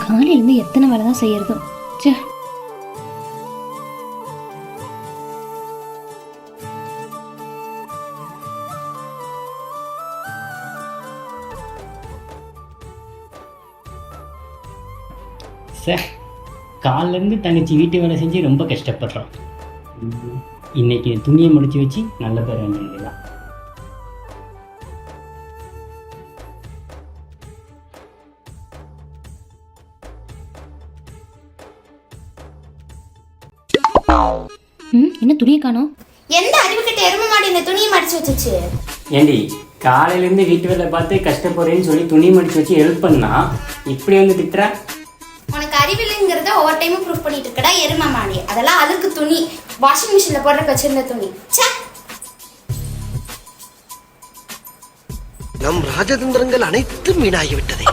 காலையிலேருந்து எத்தனை வேலை தான் செய்யறதோ. சே, சார் காலிலேருந்து தங்கச்சி வீட்டு வேலை செஞ்சு ரொம்ப கஷ்டப்படுறோம். இன்னைக்கு துணியை முடிச்சு வச்சு நல்ல பேர் வேண்டியதுதான். என்ன துணியை காணோம்? எந்த அறிவுக்கிட்ட எருமை மாடி இந்த துணியை மடிச்சு வச்சுச்சு? ஏண்டி காலையிலேருந்து வீட்டு வேலை பார்த்து கஷ்டப்படுறேன்னு சொல்லி துணி மடிச்சு வச்சு ஹெல்ப் பண்ணா இப்படி வந்து திட்டுற? உனக்கு அறிவில்லைங்கிறத ஒவ்வொரு டைமும் ப்ரூவ் பண்ணிட்டு இருக்கடா எருமை மாடி. அதெல்லாம் அழுக்கு துணி, வாஷிங் மிஷின்ல போடுறதுக்கு வச்சிருந்த துணி. நம் ராஜதந்திரங்கள் அனைத்தும் வீணாகிவிட்டதே.